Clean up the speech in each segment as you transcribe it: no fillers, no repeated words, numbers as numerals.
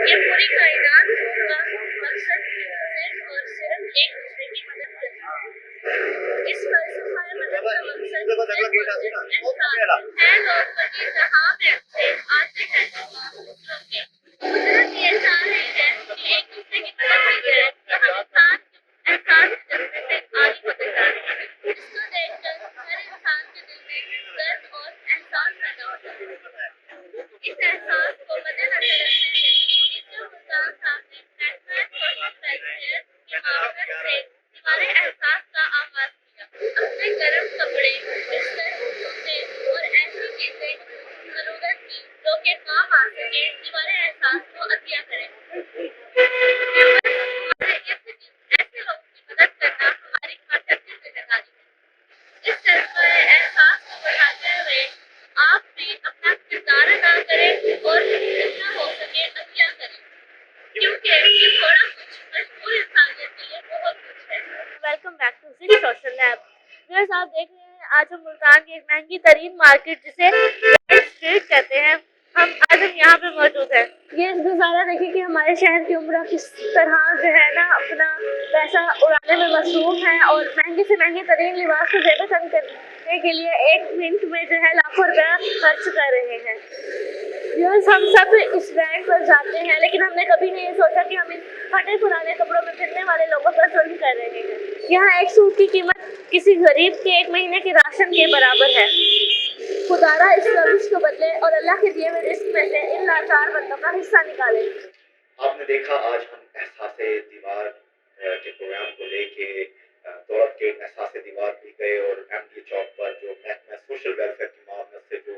ये पूरी कायनात का मकसद सिर्फ और सिर्फ एक दूसरे की मदद करना है। इस फलसफा मदद का मकसद सिर्फ और सिर्फ एहसास है। लोग बड़ी जहाँ पे से आते हैं दूसरों के कुदरत ये चाह रही है कि एक दूसरे की मदद की जाए। तो हम इंसान एहसास जज्बे से आगे होते जा रहे हैं, जिसको देखकर हर इंसान के दिल में दर्द और एहसास पैदा होता है। इस एहसास को मद्देनजर रखते हुए टीचर मुल्तान साहब ने नेटवर्क सोशल वेलफेयर की मार्फत से दीवारे एहसास का आगाज किया। अपने गर्म कपड़े, बिस्तर, जूते और ऐसी चीजें जरूरत की जो कि काम आ सके, दीवारे एहसास को अतिया करें। हमारे इर्द गिर्द ऐसे लोगों की मदद करना हमारी कर्तव्य जिम्मेदारी है। इस जज्बा एहसास को बढ़ाते हुए आप भी अपना किरदार अदा करें और जितना हो सके अतिया करें, क्योंकि ये थोड़ा कुछ मजबूर इंसानियत के लिए बहुत कुछ है। वेलकम बैक टू जिक सोशल लैब। व्यूअर्स, आप देख रहे हैं आज हम मुल्तान की एक महंगी तरीन मार्केट जिसे रेड स्ट्रीट कहते हैं, हम यहाँ पे मौजूद है। ये गुजारा देखिए कि हमारे शहर की उम्र किस तरह जो है ना अपना पैसा उड़ाने में मसरूफ है और महंगे से महंगे तरीन लिबास को जेब तंग करने के लिए एक मिनट में जो है लाखों रुपया खर्च कर रहे हैं। व्यूअर्स, हम सब इस रैंक पर जाते हैं, लेकिन हमने कभी नहीं सोचा कि हम इन फटे पुराने कपड़ों में फिरने वाले लोगों पर जुल्म कर रहे हैं। यहाँ एक सूट की कीमत किसी गरीब के एक महीने के राशन के बराबर है। खुदारा इस रविश को बदले और अल्लाह के दिए हुए रिस्क में से इन लाचार बंदों का हिस्सा निकाले। आपने देखा आज हम एहसास दीवार के प्रोग्राम को लेके दौलत के एहसास दीवार भी गए और एमडी चौक पर जो महकमा सोशल वेलफेयर की मामले से जो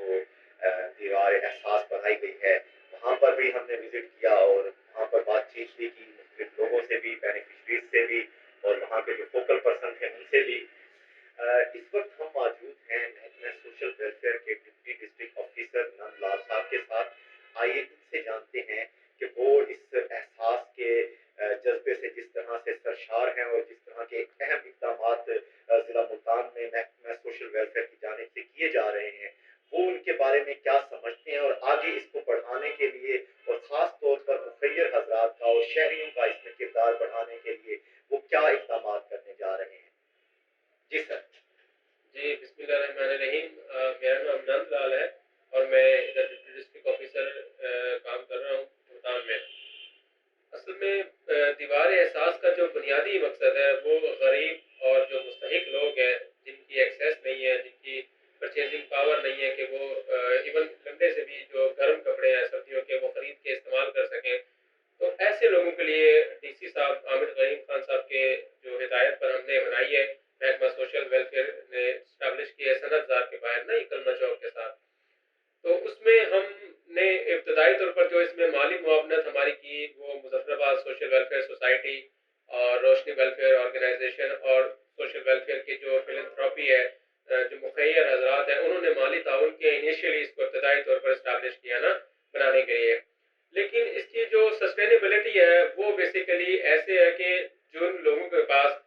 दीवार एहसास बनाई गई है वहाँ पर भी हमने विजिट किया और वहाँ पर बातचीत भी की मुख्तलिफ लोगों से भी, बेनिफिशरीज से भी और वहाँ के जो फोकल पर्सन थे उनसे भी। इस वक्त हम मौजूद हैं महकमा सोशल वेलफेयर के डिप्टी डिस्ट्रिक्ट ऑफिसर नंदलाल साहब के साथ। आइए इनसे जानते हैं कि वो इस एहसास के जज्बे से जिस तरह से सरशार हैं और जिस तरह के अहम इकदाम जिला मुल्तान में महकमा सोशल वेलफेयर की जानिब से किए जा रहे हैं, वो उनके बारे में क्या समझते हैं और आगे इसको बढ़ाने के लिए और ख़ास तौर पर मुखय्यर हजरात का और शहरियों का इसमें किरदार बढ़ाने के लिए वो क्या इकदाम करने जा रहे हैं। जी सर। जी, बिस्मिल्लाहिर्रहमानिर्रहीम। मेरा नाम नंदलाल है और मैं इधर डिप्टी डिस्ट्रिक्ट ऑफिसर काम कर रहा हूँ मुल्तान में। असल में दीवार एहसास का जो बुनियादी मकसद है वो गरीब और जो मुस्तहिक लोग हैं जिनकी एक्सेस नहीं है, जिनकी परचेजिंग पावर नहीं है कि वो इवन ठंडे से भी जो गर्म कपड़े हैं सर्दियों के वो ख़रीद के इस्तेमाल कर सकें, तो ऐसे लोगों के लिए डीसी साहब आमिर गरीम खान साहब के जो हिदायत पर हमने बनाई है महकमा सोशल वेलफेयर ने इस्टेब्लिश की है सनतजार के बाहर ना कलमा चौक के साथ। तो उसमें हमने इब्तदाई तौर पर जो इसमें माली मुआवनत हमारी की वो मुजफ्फराबाद सोशल वेलफेयर सोसाइटी और रोशनी वेलफेयर ऑर्गेनाइजेशन और सोशल वेलफेयर की जो फिलंथ्रॉपी है जो मुखय्यर हजरात हैं उन्होंने माली ताउन के इनिशियली इसको इब्तदाई तौर पर इस्टेब्लिश किया ना बनाने के लिए। लेकिन इसकी जो सस्टेनेबिलिटी है वो बेसिकली ऐसे है कि जिन लोगों के पास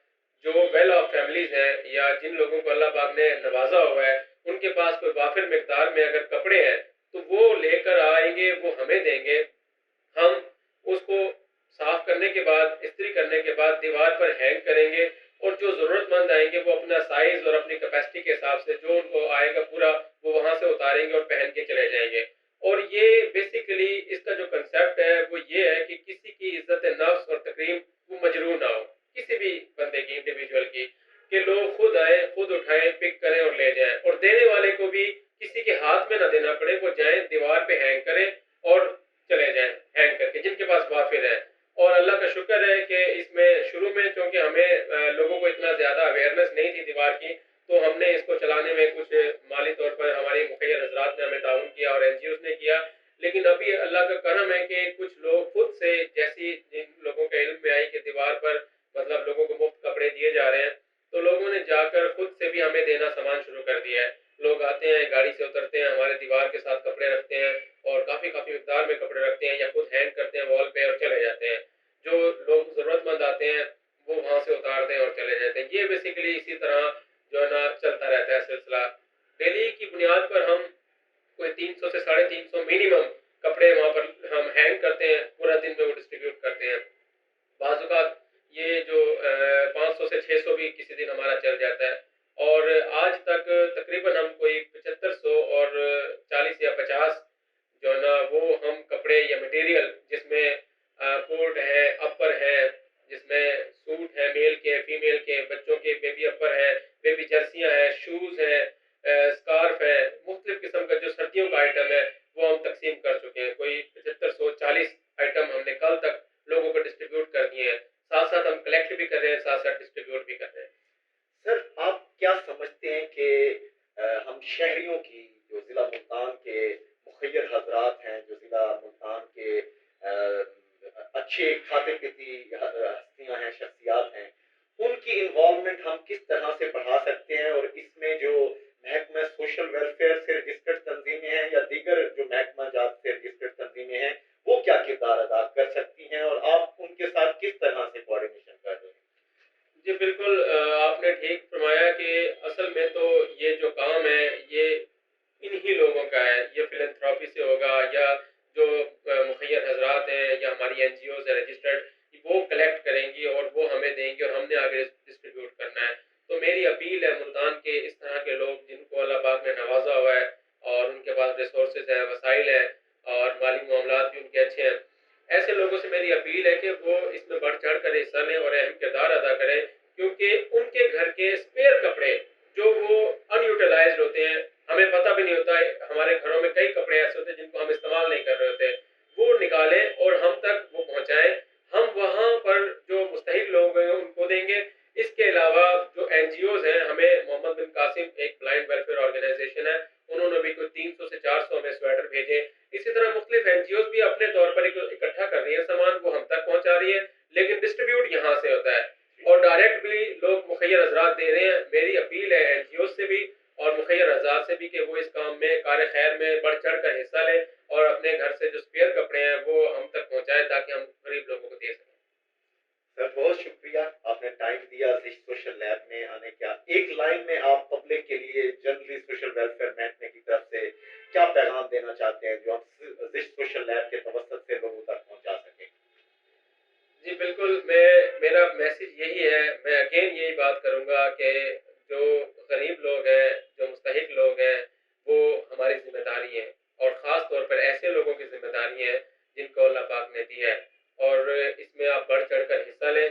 जो वेल ऑफ फैमिलीज हैं या जिन लोगों को अल्लाह पाक ने नवाजा हुआ है उनके पास कोई वाफिर मिकदार में अगर कपड़े हैं तो वो लेकर आएंगे, वो हमें देंगे, हम उसको साफ करने के बाद इस्त्री करने के बाद दीवार पर हैंग करेंगे और जो ज़रूरतमंद आएंगे वो अपना साइज़ और अपनी कैपेसिटी के हिसाब से जो उनको आएगा पूरा वो वहाँ से उतारेंगे और पहन के चले जाएंगे। और ये बेसिकली इसका जो कंसेप्ट है वो ये है कि किसी की इज्जत नफ्स और तकरीम वो मजरूह ना हो, किसी भी बंदे की इंडिविजुअल की, कि लोग खुद आए, खुद उठाएं, पिक करें और ले जाएं और देने वाले को भी किसी के हाथ में ना देना पड़े, वो जाएं दीवार पे हैंग करें और चले जाएं हैंग करके जिनके पास वाफिर है। और अल्लाह का शुक्र है कि इसमें शुरू में चूँकि हमें लोगों को इतना ज़्यादा अवेयरनेस नहीं थी दीवार की, तो हमने इसको चलाने में कुछ माली तौर पर हमारी मुखय्यर हजरात ने हमें ताउन किया और एनजीओ ने किया। लेकिन अभी अल्लाह का करम है कि कुछ लोग खुद से जैसी जिन लोगों के इल्म में आई कि दीवार पर मतलब लोगों को मुफ्त कपड़े दिए जा रहे हैं, तो लोगों ने जाकर खुद से भी हमें देना सामान शुरू कर दिया है। लोग आते हैं, गाड़ी से उतरते हैं, हमारे दीवार के साथ कपड़े रखते हैं और काफ़ी मिकदार में कपड़े रखते हैं या खुद हैंग करते हैं वॉल पे और चले जाते हैं। जो लोग ज़रूरतमंद आते हैं वो वहाँ से उतारते हैं और चले जाते हैं। ये बेसिकली इसी तरह जो है ना चलता रहता है सिलसिला। डेली की बुनियाद पर हम कोई 300 से 350 मिनिमम कपड़े वहाँ पर हम हैंग करते हैं, पूरा दिन اچھے کھاتے پیتی ہستیاں ہیں، شخصیات ہیں، ان کی انوالومنٹ ہم کس طرح سے بڑھا سکتے ہیں، اور اس میں جو محکمہ سوشل ویلفیئر سے رجسٹرڈ تنظیمیں ہیں یا دیگر جو محکمہ جات سے رجسٹرڈ تنظیمیں ہیں وہ کیا کردار ادا کر سکتی ہیں، اور آپ ان کے ساتھ کس طرح سے کوآرڈینیشن کر رہے ہیں؟ جی بالکل، آپ نے ٹھیک فرمایا کہ اصل میں تو یہ جو کام ہے یہ انہی لوگوں کا ہے، یہ فلنتھراپی سے ہوگا یا جو مخیر حضرات ہیں یا ہماری این جی اوز ہے رجسٹرڈ، وہ کلیکٹ کریں گی اور وہ ہمیں دیں گی اور ہم نے آگے ڈسٹریبیوٹ کرنا ہے. تو میری اپیل ہے ملتان کے اس طرح کے لوگ جن کو اللہ پاک نے نوازا ہوا ہے اور ان کے پاس ریسورسز ہیں، وسائل ہیں اور مالی معاملات بھی ان کے اچھے ہیں، ایسے لوگوں سے میری اپیل ہے کہ وہ اس میں بڑھ چڑھ کر حصہ لیں اور اہم کردار ادا کریں، کیونکہ ان کے گھر کے اسپیئر کپڑے جو وہ ان یوٹیلائزڈ ہوتے ہیں، ہمیں پتہ بھی نہیں ہوتا ہے، ہمارے گھروں میں کئی کپڑے ایسے ہوتے ہیں جن کو ہم استعمال نہیں کر رہے ہوتے، وہ نکالیں اور ہم تک وہ پہنچائیں. ہم وہاں پر جو مستحق لوگ ہیں ان کو دیں گے. اس کے علاوہ جو این جی اوز ہیں، ہمیں محمد بن قاسم ایک بلائنڈ ویلفیئر آرگنائزیشن ہے، انہوں نے بھی کوئی 300 سے 400 ہمیں سویٹر بھیجے. اسی طرح مختلف این جی اوز بھی اپنے طور پر اکٹھا کر رہی ہیں سامان، وہ ہم تک پہنچا رہی ہے، لیکن ڈسٹریبیوٹ یہاں سے ہوتا ہے اور ڈائریکٹ بھی لوگ مخیر حضرات دے رہے ہیں. میری اپیل ہے این جی اوز سے بھی اور مخیر حضرات سے بھی کہ وہ اس کام میں کار خیر میں بڑھ چڑھ کر حصہ لیں اور اپنے گھر سے جو اسپیئر کپڑے ہیں وہ ہم تک پہنچائیں تاکہ ہم غریب لوگوں کو دے سکیں. سر بہت شکریہ، آپ نے ٹائم دیا زشت سوشل لیب میں آنے کا. ایک لائن میں آپ پبلک کے لیے جنرلی سوشل ویلفیئر محکمے کی طرف سے کیا پیغام دینا چاہتے ہیں جو ہم زشت سوشل لیب کے توسط سے لوگوں تک پہنچا سکیں؟ جی بالکل، میرا میسج یہی ہے، میں اگین یہی بات کروں گا کہ جو غریب لوگ ہیں، جو مستحق لوگ ہیں، وہ ہماری ذمہ داری ہیں اور خاص طور پر ایسے لوگوں کی ذمہ داری ہیں جن کو اللہ پاک نے دی ہے، اور اس میں آپ بڑھ چڑھ کر حصہ لیں